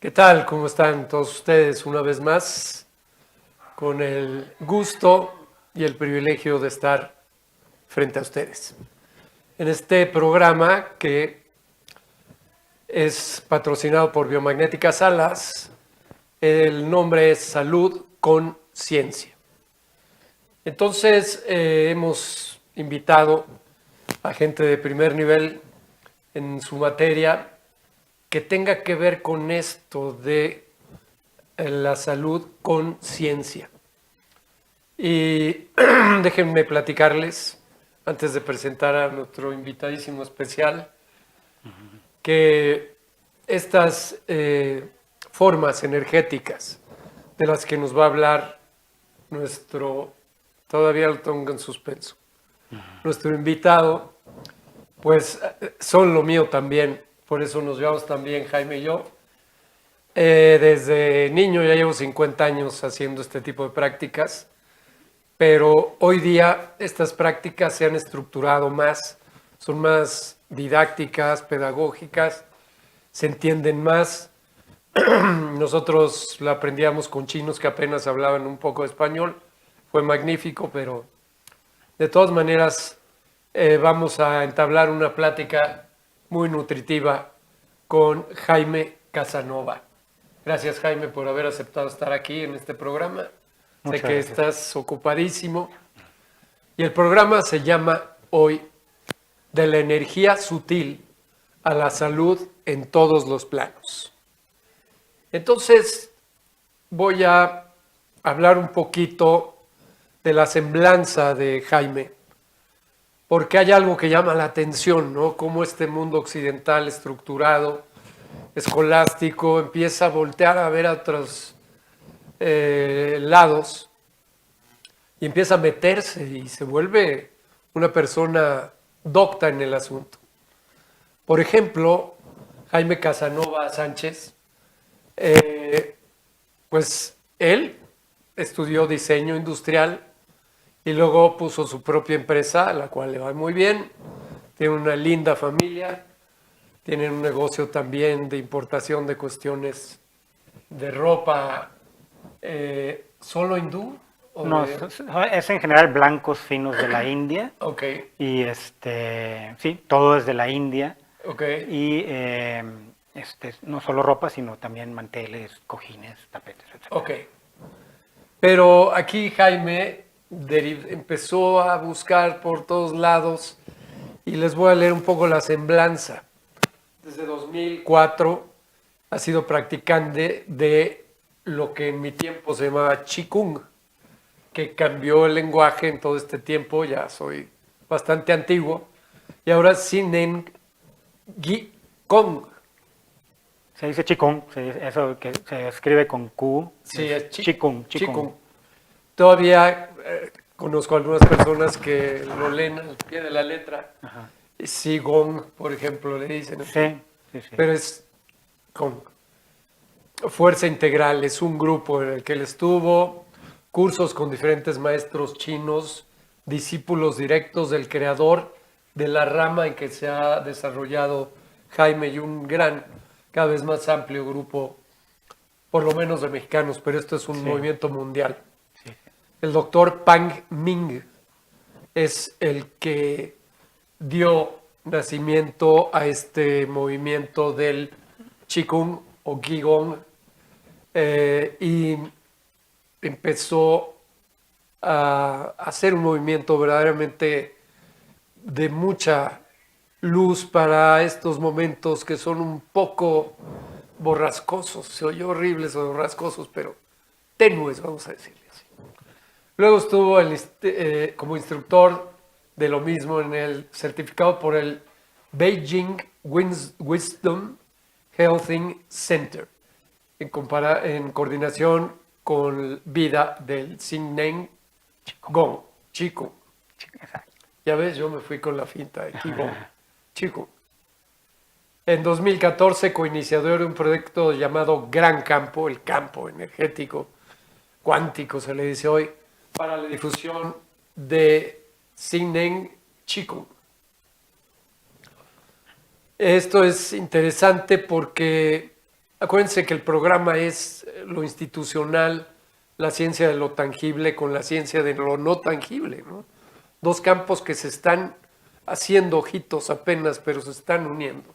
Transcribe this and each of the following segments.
¿Qué tal? ¿Cómo están todos ustedes una vez más? Con el gusto y el privilegio de estar frente a ustedes. En este programa que es patrocinado por Biomagnética Salas, el nombre es Salud con Ciencia. Entonces hemos invitado a gente de primer nivel en su materia que tenga que ver con esto de la salud con ciencia. Y déjenme platicarles, antes de presentar a nuestro invitadísimo especial, que estas formas energéticas de las que nos va a hablar todavía lo tengo en suspenso, nuestro invitado, pues son lo mío también, por eso nos llevamos también Jaime y yo. Desde niño ya llevo 50 años haciendo este tipo de prácticas, pero hoy día estas prácticas se han estructurado más, son más didácticas, pedagógicas, se entienden más. Nosotros la aprendíamos con chinos que apenas hablaban un poco de español, fue magnífico, pero de todas maneras vamos a entablar una plática muy nutritiva con Jaime Casanova. Gracias, Jaime, por haber aceptado estar aquí en este programa. Sé que estás ocupadísimo. Y el programa se llama hoy De la energía sutil a la salud en todos los planos. Entonces, voy a hablar un poquito de la semblanza de Jaime, porque hay algo que llama la atención, ¿no? Cómo este mundo occidental estructurado, escolástico, empieza a voltear a ver a otros lados y empieza a meterse y se vuelve una persona docta en el asunto. Por ejemplo, Jaime Casanova Sánchez, pues él estudió diseño industrial y luego puso su propia empresa, a la cual le va muy bien, tiene una linda familia, tienen un negocio también de importación de cuestiones de ropa, ¿solo hindú? No, es en general blancos finos de la India. Ok. Y sí, todo es de la India. Ok. Y no solo ropa, sino también manteles, cojines, tapetes, etc. Ok. Pero aquí Jaime empezó a buscar por todos lados y les voy a leer un poco la semblanza. Desde 2004 ha sido practicante de lo que en mi tiempo se llamaba Qigong, que cambió el lenguaje en todo este tiempo, ya soy bastante antiguo, y ahora Sinen Gikong. Se dice Qigong, eso que se escribe con Q. Sí, es Qigong. Qigong. Todavía conozco algunas personas que lo leen al pie de la letra. Ajá. Qigong, por ejemplo, le dicen. Sí. Pero es con Fuerza Integral, es un grupo en el que él estuvo, cursos con diferentes maestros chinos, discípulos directos del creador de la rama en que se ha desarrollado Jaime y un cada vez más amplio grupo, por lo menos de mexicanos, pero esto es un movimiento mundial. Sí. El doctor Pang Ming es el que dio nacimiento a este movimiento del Qigong o Qigong y empezó a hacer un movimiento verdaderamente de mucha luz para estos momentos que son un poco borrascosos. Se oye horribles o borrascosos, pero tenues, vamos a decirle así. Luego estuvo como instructor de lo mismo en el certificado por el Beijing Wisdom Healthing Center, en coordinación con vida del Xingnen Gong, Chico. Ya ves, yo me fui con la finta de Qigong, Chico. En 2014, coiniciador de un proyecto llamado Gran Campo, el campo energético cuántico se le dice hoy, para la difusión de Xingnen Qigong. Esto es interesante porque Acuérdense que el programa es lo institucional, la ciencia de lo tangible con la ciencia de lo no tangible, ¿no? Dos campos que se están haciendo ojitos apenas, pero se están uniendo.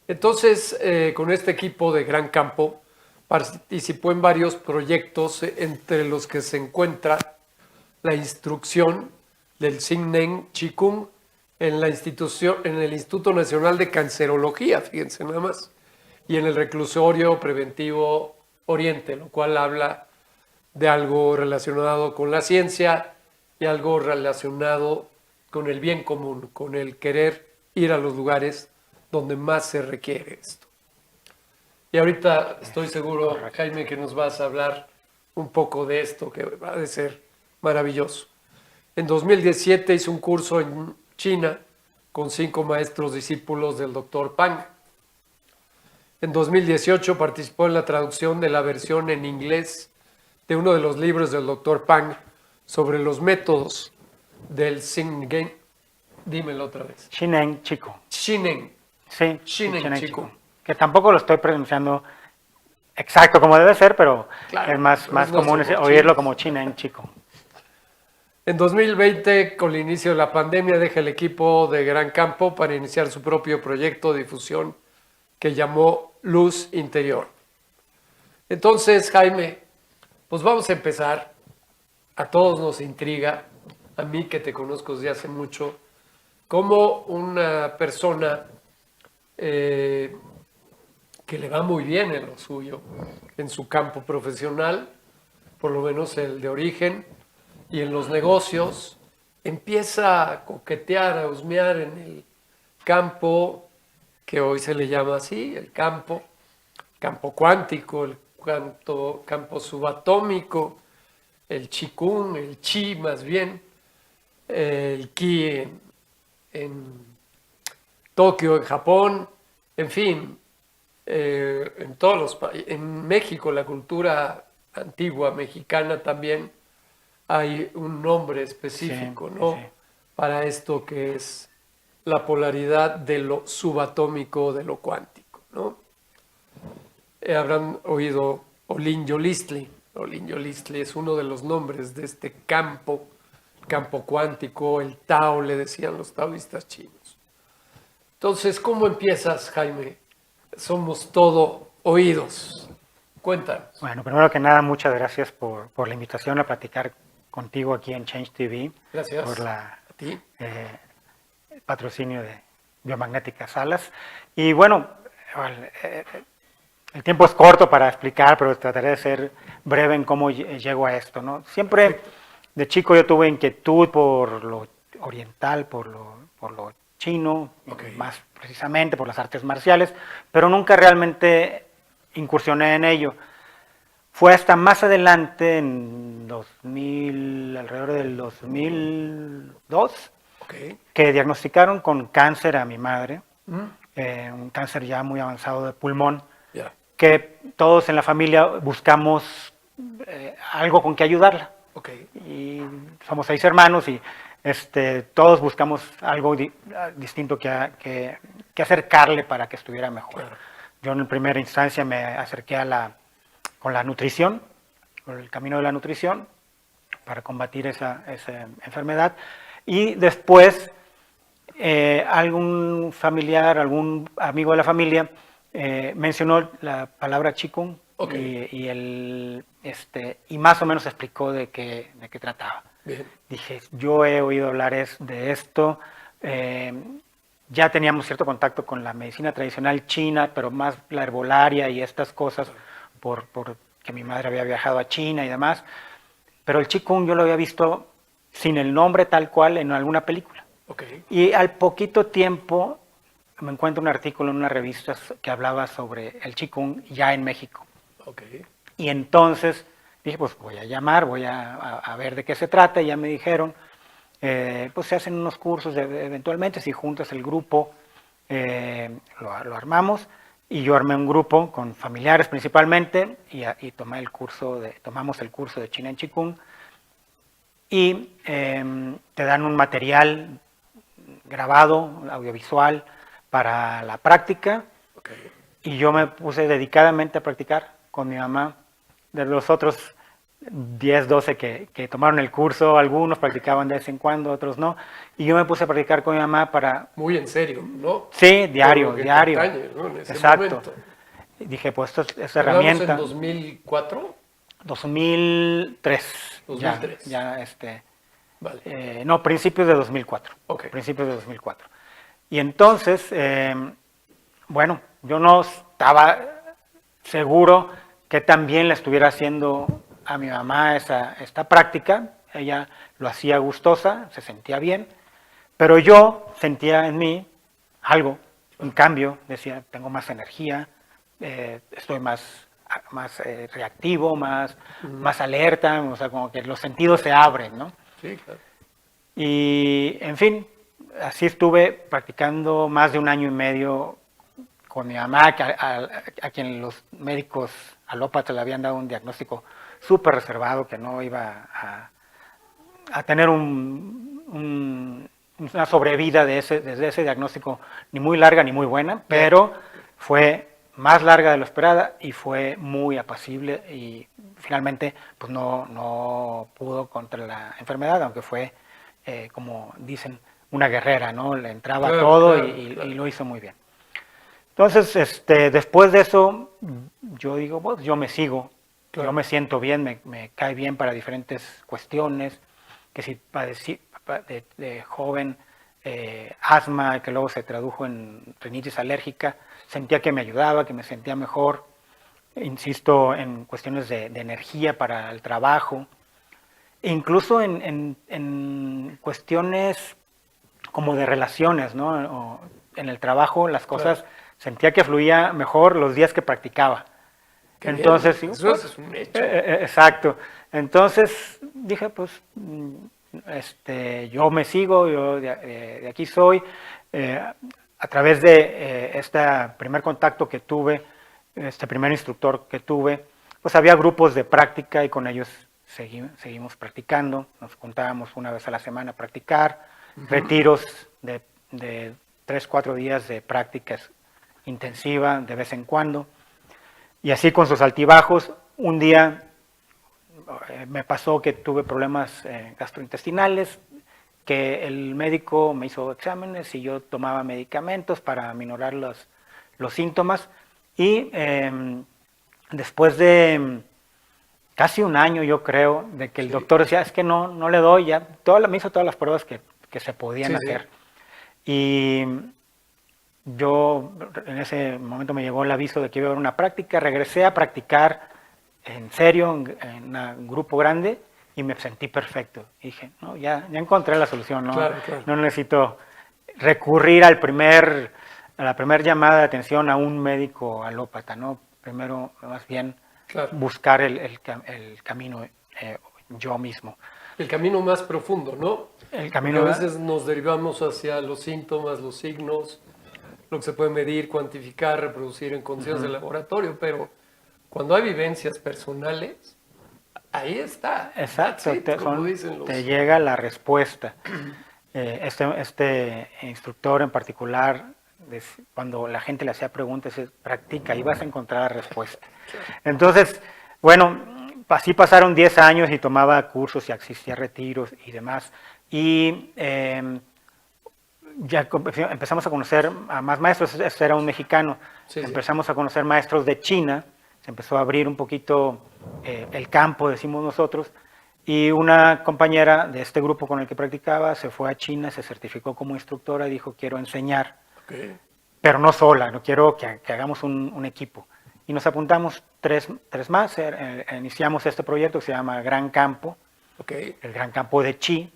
Entonces, con este equipo de Gran Campo, participó en varios proyectos, entre los que se encuentra la instrucción del Xingnen Qigong en la institución, en el Instituto Nacional de Cancerología, fíjense nada más, y en el reclusorio preventivo Oriente, lo cual habla de algo relacionado con la ciencia y algo relacionado con el bien común, con el querer ir a los lugares donde más se requiere esto. Y ahorita estoy seguro, Jaime, que nos vas a hablar un poco de esto, que va a ser maravilloso. En 2017 hizo un curso en China con 5 maestros discípulos del Dr. Pang. En 2018 participó en la traducción de la versión en inglés de uno de los libros del Dr. Pang sobre los métodos del Xinggen. Dímelo otra vez. Xingnen Qigong. Xingnen. Sí, Xingnen Qigong. Que tampoco lo estoy pronunciando exacto como debe ser, pero Claro, es más común oírlo como Xingnen Qigong. En 2020, con el inicio de la pandemia, deja el equipo de Gran Campo para iniciar su propio proyecto de difusión que llamó Luz Interior. Entonces, Jaime, pues vamos a empezar. A todos nos intriga, a mí que te conozco desde hace mucho, cómo una persona que le va muy bien en lo suyo, en su campo profesional, por lo menos el de origen, y en los negocios, empieza a coquetear, a husmear en el campo que hoy se le llama así, el campo cuántico, el campo subatómico, el Qigong, el Qi más bien, el Qi en Tokio, en Japón, en fin, en todos los países. En México, la cultura antigua mexicana también hay un nombre específico, Sí, ¿no? sí. Para esto que es la polaridad de lo subatómico de lo cuántico, ¿no? Habrán oído Olin Yolistli. Olin Yolistli es uno de los nombres de este campo cuántico, el Tao, le decían los taoístas chinos. Entonces, ¿cómo empiezas, Jaime? Somos todo oídos. Cuéntanos. Bueno, primero que nada, muchas gracias por la invitación a platicar contigo aquí en Change TV. Gracias Por a ti. el patrocinio de Biomagnética Salas. Y bueno, el tiempo es corto para explicar, pero trataré de ser breve en cómo llego a esto, ¿no? Siempre de chico yo tuve inquietud por lo oriental, por lo chino, más precisamente por las artes marciales, pero nunca realmente incursioné en ello. Fue hasta más adelante, en 2000, alrededor del 2002, que diagnosticaron con cáncer a mi madre, un cáncer ya muy avanzado de pulmón, que todos en la familia buscamos algo con que ayudarla. Y somos 6 hermanos y todos buscamos algo distinto que acercarle para que estuviera mejor. Yo en primera instancia me acerqué con la nutrición, con el camino de la nutrición, para combatir esa enfermedad. Y después, algún familiar, algún amigo de la familia, mencionó la palabra Qigong y más o menos explicó de qué trataba. Bien. Dije, yo he oído hablar de esto. Ya teníamos cierto contacto con la medicina tradicional china, pero más la herbolaria y estas cosas, porque mi madre había viajado a China y demás. Pero el Qigong yo lo había visto sin el nombre tal cual en alguna película. Y al poquito tiempo me encuentro un artículo en una revista que hablaba sobre el Qigong ya en México. Y entonces dije, pues voy a llamar, voy a ver de qué se trata. Y ya me dijeron, pues se hacen unos cursos eventualmente, si juntas el grupo, lo armamos. Y yo armé un grupo con familiares principalmente y tomamos el curso de Xingnen Qigong. Y te dan un material grabado, audiovisual, para la práctica. y yo me puse dedicadamente a practicar con mi mamá. De los otros 10, 12 que tomaron el curso, algunos practicaban de vez en cuando, otros no. Y yo me puse a practicar con mi mamá para... Muy en serio, ¿no? Sí, diario, Por lo que te diario. atañe, ¿no? En ese Exacto. momento. Y dije, pues esta ¿Hablamos herramienta... en 2004? 2003. 2003. Vale. No, principios de 2004. Ok. Principios de 2004. Y entonces, bueno, yo no estaba seguro que también le estuviera haciendo a mi mamá esta práctica. Ella lo hacía gustosa, se sentía bien, pero yo sentía en mí algo, un cambio, decía, tengo más energía, estoy más reactivo, más alerta, o sea, como que los sentidos se abren, ¿no? Sí, claro. Y, en fin, así estuve practicando más de 1 año y medio con mi mamá, a quien los médicos alópatas le habían dado un diagnóstico súper reservado, que no iba a tener una sobrevida desde ese diagnóstico, ni muy larga ni muy buena, pero fue más larga de lo esperada y fue muy apacible y finalmente pues no pudo contra la enfermedad, aunque fue, como dicen, una guerrera, ¿no? Le entraba Claro, todo claro, y claro. lo hizo muy bien. Entonces, después de eso, yo digo, pues yo me sigo, Claro. yo me siento bien, me cae bien para diferentes cuestiones, que si padecí de joven asma, que luego se tradujo en rinitis alérgica, sentía que me ayudaba, que me sentía mejor, insisto, en cuestiones de energía para el trabajo, e incluso en cuestiones como de relaciones, ¿no? O en el trabajo las cosas, Claro. sentía que fluía mejor los días que practicaba. Qué Entonces, bien, digo, eso es un hecho. exacto. Entonces dije, pues, yo me sigo, yo de aquí soy. A través de este primer contacto que tuve, este primer instructor que tuve, pues había grupos de práctica y con ellos seguimos practicando. Nos juntábamos una vez a la semana a practicar, retiros de 3, 4 días de prácticas intensiva de vez en cuando. Y así con sus altibajos, un día me pasó que tuve problemas gastrointestinales, que el médico me hizo exámenes y yo tomaba medicamentos para aminorar los síntomas. Y después de casi 1 año, yo creo, de que el doctor decía, es que no le doy, ya me hizo todas las pruebas que se podían hacer. Y yo en ese momento me llegó el aviso de que iba a haber una práctica, regresé a practicar en serio, en un grupo grande, y me sentí perfecto. Y dije, no, ya encontré la solución, ¿no? Claro, claro. No necesito recurrir a la primera llamada de atención a un médico alópata, ¿no? Primero, más bien, Claro. buscar el camino yo mismo. El camino más profundo, ¿no? El camino. Porque a veces nos derivamos hacia los síntomas, los signos, lo que se puede medir, cuantificar, reproducir en condiciones de laboratorio, pero cuando hay vivencias personales, ahí está. Exacto, Como dicen los... te llega la respuesta. Este instructor en particular, cuando la gente le hacía preguntas, practica y vas a encontrar la respuesta. Entonces, bueno, así pasaron 10 años y tomaba cursos y asistía a retiros y demás. Y ya empezamos a conocer a más maestros. Este era un mexicano. Empezamos a conocer maestros de China. Se empezó a abrir un poquito el campo, decimos nosotros. Y una compañera de este grupo con el que practicaba se fue a China, se certificó como instructora y dijo, quiero enseñar, pero no sola, no quiero que hagamos un equipo. Y nos apuntamos tres más, iniciamos este proyecto que se llama Gran Campo, el Gran Campo de Chi,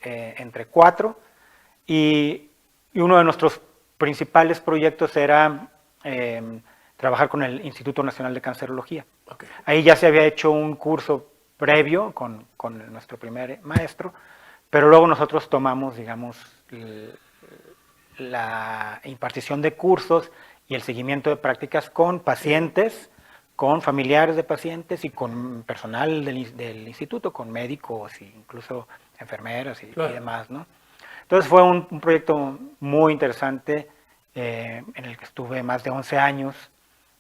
entre 4. Y uno de nuestros principales proyectos era trabajar con el Instituto Nacional de Cancerología. Ahí ya se había hecho un curso previo con nuestro primer maestro, pero luego nosotros tomamos, digamos, la impartición de cursos y el seguimiento de prácticas con pacientes, con familiares de pacientes y con personal del instituto, con médicos e incluso enfermeras y demás, ¿no? Entonces fue un proyecto muy interesante en el que estuve más de 11 años.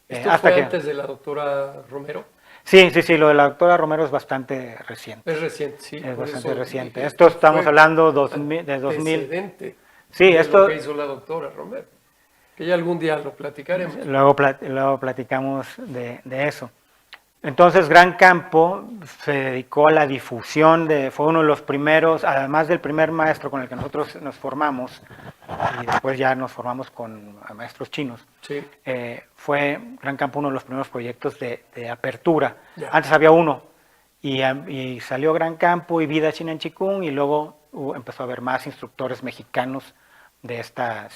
¿Esto fue antes de la doctora Romero? Sí, lo de la doctora Romero es bastante reciente. Es reciente, sí. Es por bastante eso reciente. dije, Esto estamos fue hablando de 2000. antecedente Sí, de lo esto que hizo la doctora Romero. Que ya algún día lo platicaremos. luego platicamos de eso. Entonces, Gran Campo se dedicó a la difusión, fue uno de los primeros, además del primer maestro con el que nosotros nos formamos, y después ya nos formamos con maestros chinos. Sí. Fue Gran Campo uno de los primeros proyectos de apertura. Ya. Antes había uno, y salió Gran Campo y Vida China en Chikung, y luego empezó a haber más instructores mexicanos de esta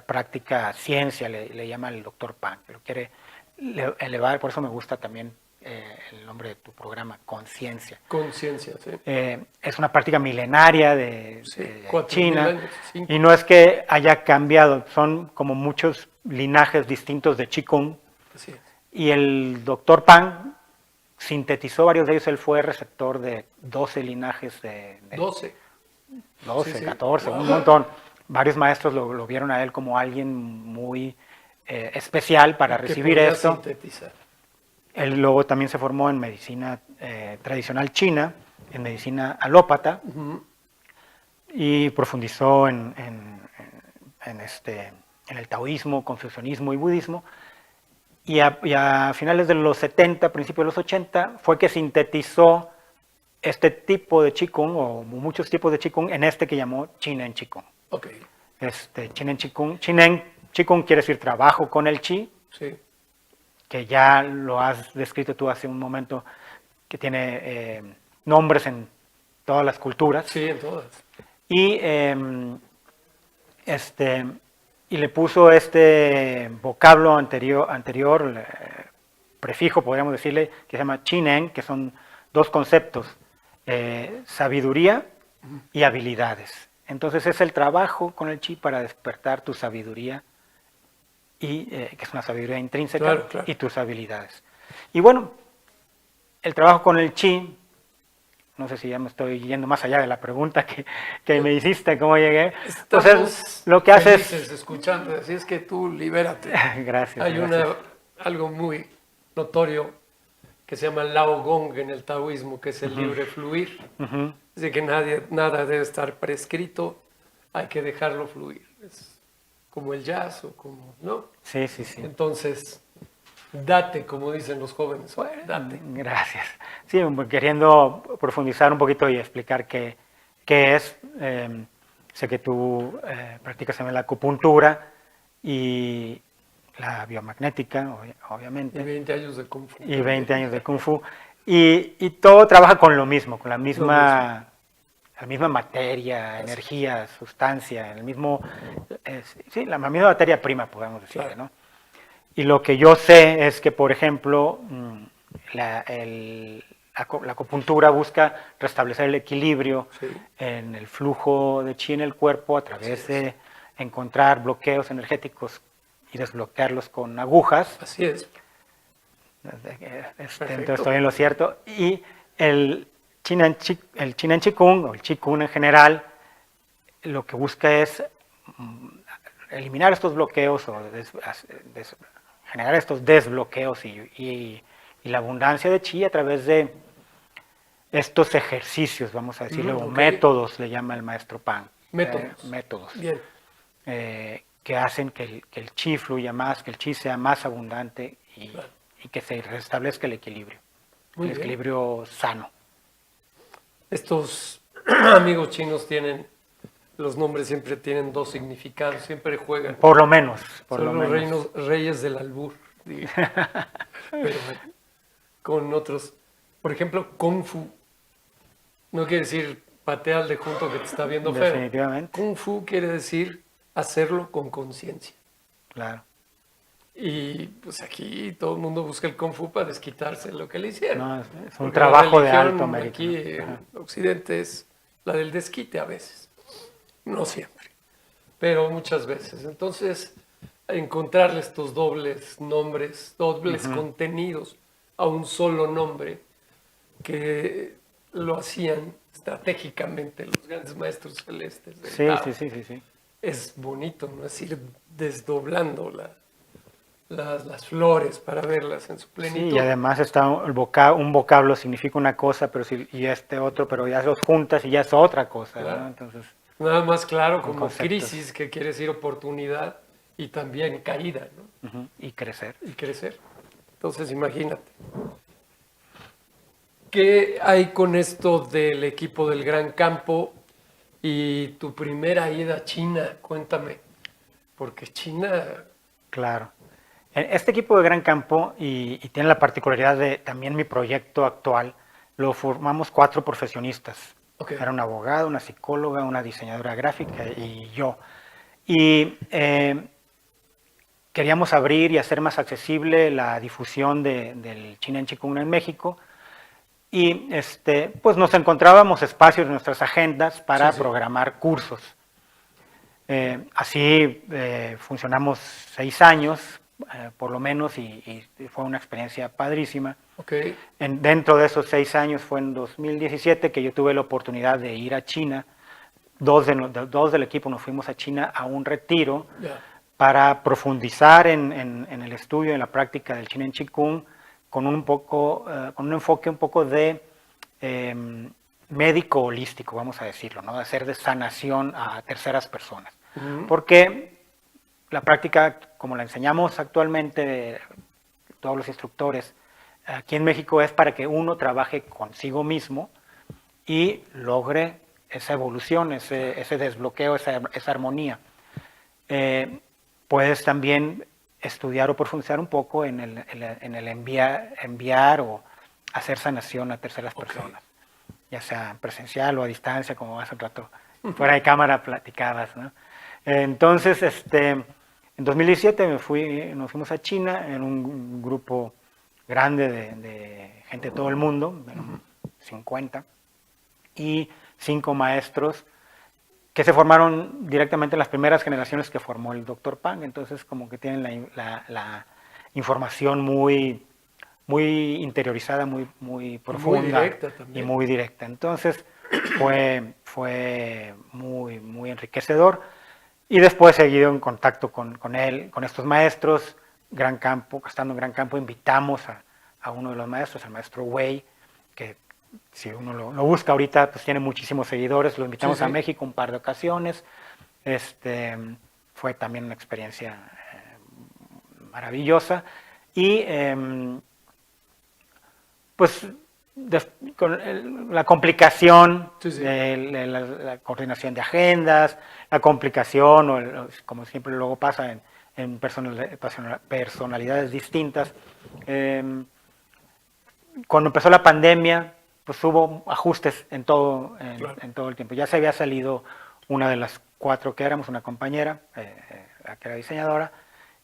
práctica ciencia, le llama el doctor Pan, que lo quiere elevar, por eso me gusta también el nombre de tu programa, Conciencia. Conciencia, sí. Es una práctica milenaria de Sí, de 4.000 China, años, 5. y no es que haya cambiado, son como muchos linajes distintos de Qigong, Así es. y el doctor Pan sintetizó varios de ellos. Él fue receptor de 12 linajes de 12. 12, Sí, sí. 14, Wow. un montón. Varios maestros lo vieron a él como alguien muy especial para Que recibir podía esto. sintetizar. Él luego también se formó en medicina tradicional china, en medicina alópata, Ujú. y profundizó en el taoísmo, confucianismo y budismo. Y a finales de los 70, principios de los 80, fue que sintetizó este tipo de Qigong, o muchos tipos de Qigong, en este que llamó Chinen Qigong. Ok. Chinen Qigong. Chinen Qigong quiere decir trabajo con el Qi, Sí. que ya lo has descrito tú hace un momento, que tiene nombres en todas las culturas. Sí, en todas. Y, y le puso este vocablo anterior, prefijo, podríamos decirle, que se llama Chinen, que son dos conceptos, sabiduría y habilidades. Entonces es el trabajo con el Qi para despertar tu sabiduría, y que es una sabiduría intrínseca, Claro, claro. y tus habilidades. Y bueno, el trabajo con el Qi, no sé si ya me estoy yendo más allá de la pregunta que me hiciste, cómo llegué. Estamos Entonces, lo que haces... felices escuchando, así es que tú libérate. Gracias. Hay gracias. algo muy notorio que se llama Lao Gong en el taoísmo, que es el libre fluir. Ujú. Es de que nada debe estar prescrito, hay que dejarlo fluir. Es como el jazz o como, ¿no? Sí, sí, sí. Entonces, date, como dicen los jóvenes, date. Gracias. Sí, queriendo profundizar un poquito y explicar qué es. Sé que tú practicas también la acupuntura y la biomagnética, obviamente. Y 20 años de Kung Fu. Y 20 años de Kung Fu. Y todo trabaja con lo mismo, con la misma materia, energía, sustancia, la misma materia prima, podemos decirle, Claro. ¿no? Y lo que yo sé es que, por ejemplo, la acupuntura busca restablecer el equilibrio Sí. en el flujo de chi en el cuerpo a través de encontrar bloqueos energéticos y desbloquearlos con agujas. Así es. Entonces estoy en lo cierto. Y el Chinen Qigong, o el Qigong en general, lo que busca es eliminar estos bloqueos, o generar estos desbloqueos y la abundancia de chi a través de estos ejercicios, vamos a decirlo, o Ok. métodos, le llama el maestro Pan. Métodos. Métodos. Bien. Que hacen que el chi fluya más, que el chi sea más abundante Claro. y que se restablezca el equilibrio. Muy el bien. equilibrio sano. Estos amigos chinos tienen, los nombres siempre tienen dos significados, siempre juegan. Por lo menos. Son los reyes del albur. Digo. Pero bueno, con otros. Por ejemplo, Kung Fu. No quiere decir patea al de junto que te está viendo feo. Definitivamente. Kung Fu quiere decir hacerlo con conciencia. Claro. Y pues aquí todo el mundo busca el Kung Fu para desquitarse de lo que le hicieron. No, es un Porque trabajo la de religión alto mérito. Aquí en Occidente es la del desquite a veces. No siempre, pero muchas veces. Entonces, encontrarle estos dobles nombres, dobles contenidos a un solo nombre, que lo hacían estratégicamente los grandes maestros celestes. Del Sí, Tao. sí, sí, sí, sí. es bonito, ¿no? Es ir desdoblando las flores para verlas en su Sí, plenitud. y además está un vocablo significa una cosa, pero y este otro, pero ya los juntas y ya es otra cosa, Claro. ¿no? Entonces, Nada más claro son como conceptos. crisis, que quiere decir oportunidad, y también caída, ¿no? Ujú, y crecer. Y crecer. Entonces, imagínate. ¿Qué hay con esto del equipo del Gran Campo y tu primera ida a China? Cuéntame, porque China, Claro. Este equipo de Gran Campo, y tiene la particularidad de también mi proyecto actual, lo formamos 4 profesionistas. ok, Era un abogado, una psicóloga, una diseñadora gráfica y yo. Y queríamos abrir y hacer más accesible la difusión del China en Chikung en México. Y pues nos encontrábamos espacios en nuestras agendas para sí, sí, programar cursos. Así funcionamos 6 años, por lo menos, y fue una experiencia padrísima. ok, Dentro de esos 6 años fue en 2017 que yo tuve la oportunidad de ir a China. Dos del equipo nos fuimos a China a un retiro ya, para profundizar en el estudio, en la práctica del Chinen Chikung, con un enfoque un poco de médico holístico, vamos a decirlo, ¿no? De hacer de sanación a terceras personas. Porque la práctica, como la enseñamos actualmente todos los instructores aquí en México, es para que uno trabaje consigo mismo y logre esa evolución, ese desbloqueo, esa armonía. Puedes también estudiar o profundizar un poco en el enviar o hacer sanación a terceras personas, ya sea presencial o a distancia, como hace un rato fuera de cámara platicabas, ¿no? Entonces, en 2017 nos fuimos a China en un grupo grande de gente de todo el mundo, 50, y 5 maestros que se formaron directamente en las primeras generaciones que formó el Dr. Pang. Entonces, como que tienen la información muy, muy interiorizada, muy profunda. muy directa también. Y muy directa. Entonces, fue muy, muy enriquecedor. Y después he seguido en contacto con él, con estos maestros. Gran Campo, estando en Gran Campo, invitamos a uno de los maestros, al maestro Wei, que si uno lo busca ahorita, pues tiene muchísimos seguidores. Lo invitamos Sí, sí. a México un par de ocasiones. Fue también una experiencia maravillosa. Y pues con la complicación Sí, sí. de la coordinación de agendas, la complicación, como siempre luego pasa en personalidades distintas. Cuando empezó la pandemia, pues hubo ajustes en todo, Claro. en todo el tiempo. Ya se había salido una de las 4 que éramos, una compañera, que era diseñadora,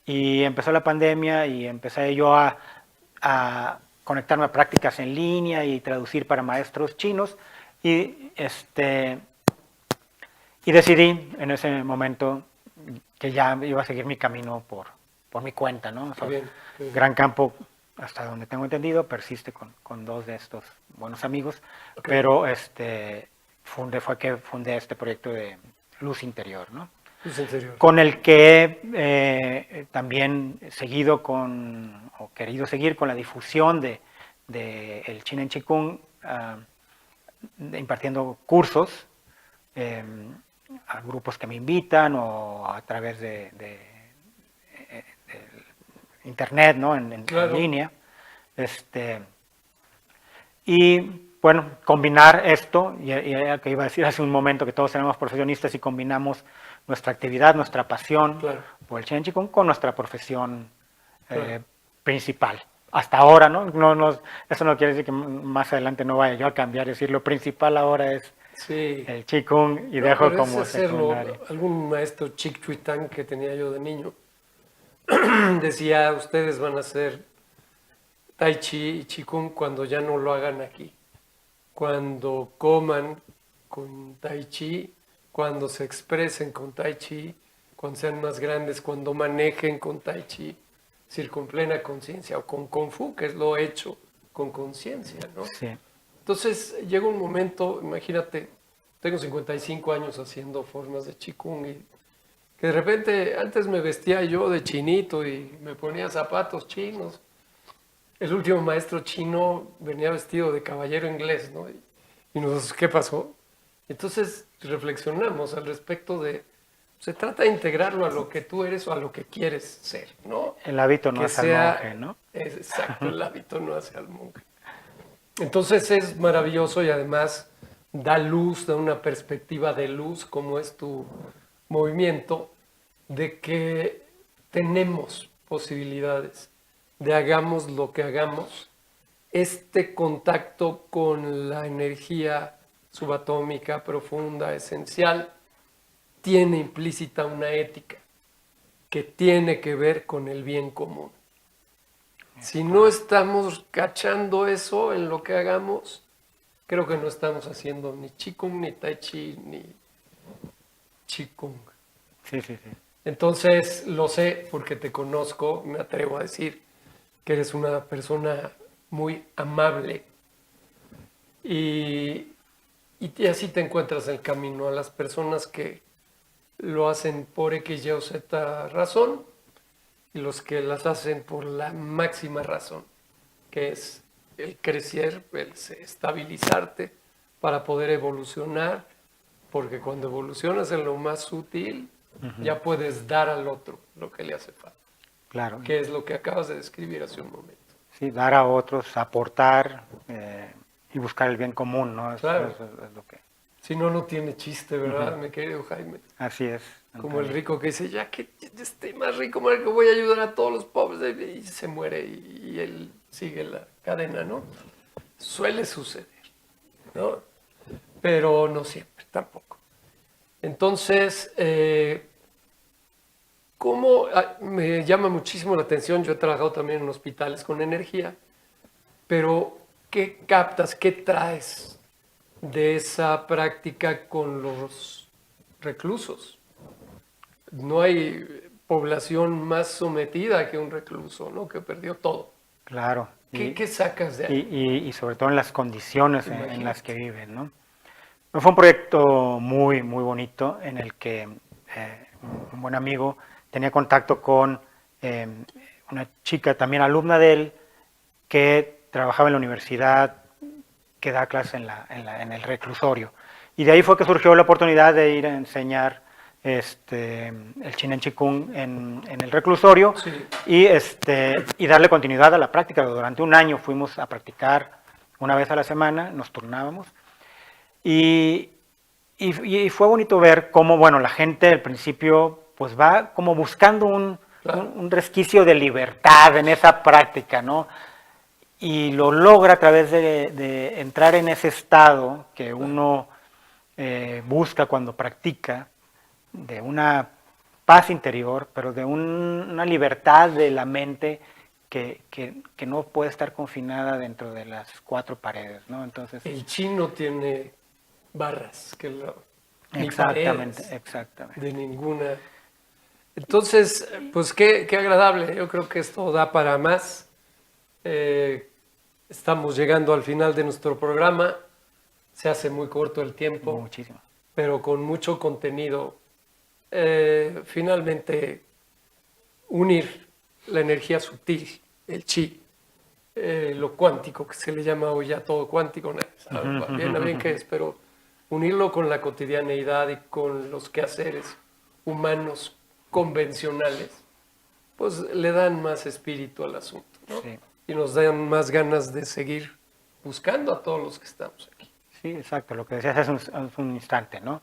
y empezó la pandemia y empecé yo a conectarme a prácticas en línea y traducir para maestros chinos, y decidí en ese momento que ya iba a seguir mi camino por mi cuenta, ¿no? O sea, Qué bien, qué bien. Gran Campo, hasta donde tengo entendido, persiste con 2 de estos buenos amigos, Ok. pero fue que fundé este proyecto de Luz Interior, ¿no? Es en serio. Con el que también he seguido o querido seguir con la difusión de el Chinen Chikung, impartiendo cursos a grupos que me invitan o a través de internet, ¿no? En Claro. línea. Y bueno, combinar esto, y era que iba a decir hace un momento que todos tenemos profesionistas y combinamos nuestra actividad, nuestra pasión Claro. por el Chinen Chikung con nuestra profesión Claro. principal. Hasta ahora, ¿no? Eso no quiere decir que más adelante no vaya yo a cambiar, es decir, lo principal ahora es Sí. el Qigong y No, dejo pero como ese hacerlo, secundario. algún maestro Chick Chui Tang que tenía yo de niño decía, ustedes van a hacer Tai Chi y Qigong cuando ya no lo hagan aquí. Cuando coman con Tai Chi, cuando se expresen con Tai Chi, cuando sean más grandes, cuando manejen con Tai Chi, es decir, con plena conciencia, o con Kung Fu, que es lo hecho con conciencia, ¿no? Sí, Entonces llega un momento, imagínate, tengo 55 años haciendo formas de Qigong Que de repente antes me vestía yo de chinito y me ponía zapatos chinos. El último maestro chino venía vestido de caballero inglés, ¿no? Y nosotros, ¿qué pasó? Entonces reflexionamos al respecto de, se trata de integrarlo a lo que tú eres o a lo que quieres ser, ¿no? El hábito no Que hace al sea, monje, ¿no? exacto, el hábito no hace al monje. Entonces es maravilloso y además da luz, da una perspectiva de luz, como es tu movimiento, de que tenemos posibilidades de hagamos lo que hagamos. Este contacto con la energía subatómica profunda, esencial, tiene implícita una ética que tiene que ver con el bien común. Si no estamos cachando eso en lo que hagamos, creo que no estamos haciendo ni Qigong, ni Tai Chi, ni Qigong. Sí, sí, sí. Entonces lo sé porque te conozco, me atrevo a decir que eres una persona muy amable y así te encuentras el camino a las personas que lo hacen por X, Y o Z razón y los que las hacen por la máxima razón, que es el crecer, el estabilizarte para poder evolucionar, porque cuando evolucionas en lo más sutil, ya puedes dar al otro lo que le hace falta, Claro. que es lo que acabas de describir hace un momento. Sí, dar a otros, aportar y buscar el bien común, ¿no? Claro. Eso es lo que... Si no, no tiene chiste, ¿verdad, mi querido Jaime? Así es. Como el Antonio. rico que dice, ya que esté más rico, más rico, voy a ayudar a todos los pobres, y se muere y él sigue la cadena, ¿no? Suele suceder, ¿no? Pero no siempre, tampoco. Entonces, me llama muchísimo la atención, yo he trabajado también en hospitales con energía, pero ¿qué captas, qué traes de esa práctica con los reclusos? No hay población más sometida que un recluso, ¿no? Que perdió todo. Claro. ¿Qué sacas de ahí? Y sobre todo en las condiciones en Imagínate. las que viven, ¿no? Fue un proyecto muy, muy bonito en el que un buen amigo tenía contacto con una chica, también alumna de él, que trabajaba en la universidad, que da clases en el reclusorio. Y de ahí fue que surgió la oportunidad de ir a enseñar el Chinen Chikung en el reclusorio Sí. y darle continuidad a la práctica. Durante un año fuimos a practicar una vez a la semana, nos turnábamos. Y fue bonito ver cómo, bueno, la gente al principio pues va como buscando un resquicio de libertad en esa práctica, ¿no? Y lo logra a través de entrar en ese estado que uno busca cuando practica, de una paz interior, pero de una libertad de la mente que no puede estar confinada dentro de las cuatro paredes, ¿no? Entonces, El chino tiene barras, ni exactamente, paredes, exactamente. de ninguna. Entonces, pues qué agradable. Yo creo que esto da para más. Estamos llegando al final de nuestro programa. Se hace muy corto el tiempo, Muchísimo. pero con mucho contenido. Finalmente, unir la energía sutil, el chi, lo cuántico, que se le llama hoy ya todo cuántico, nadie sabe bien qué es, pero unirlo con la cotidianeidad y con los quehaceres humanos convencionales, pues le dan más espíritu al asunto, ¿no? Sí. Y nos dan más ganas de seguir buscando a todos los que estamos aquí. Sí, exacto, lo que decías hace un instante, ¿no?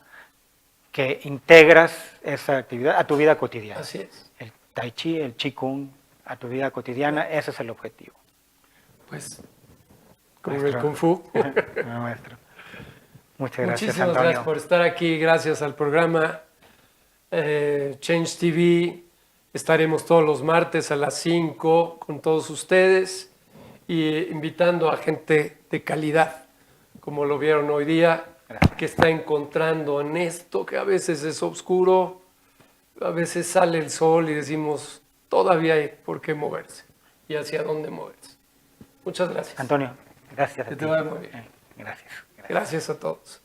Que integras esa actividad a tu vida cotidiana. Así es. El tai chi, el qigong, a tu vida cotidiana, ese es el objetivo. Pues, como Maestro. el Kung Fu. Maestro. Muchas gracias, Muchísimas Antonio. gracias por estar aquí, gracias al programa Change TV. Estaremos todos los martes a las 5 con todos ustedes y invitando a gente de calidad, como lo vieron hoy día, Gracias. que está encontrando en esto que a veces es oscuro, a veces sale el sol y decimos, todavía hay por qué moverse y hacia dónde moverse. Muchas gracias. Antonio, gracias a Que ti. te vaya muy bien. Gracias. Gracias a todos.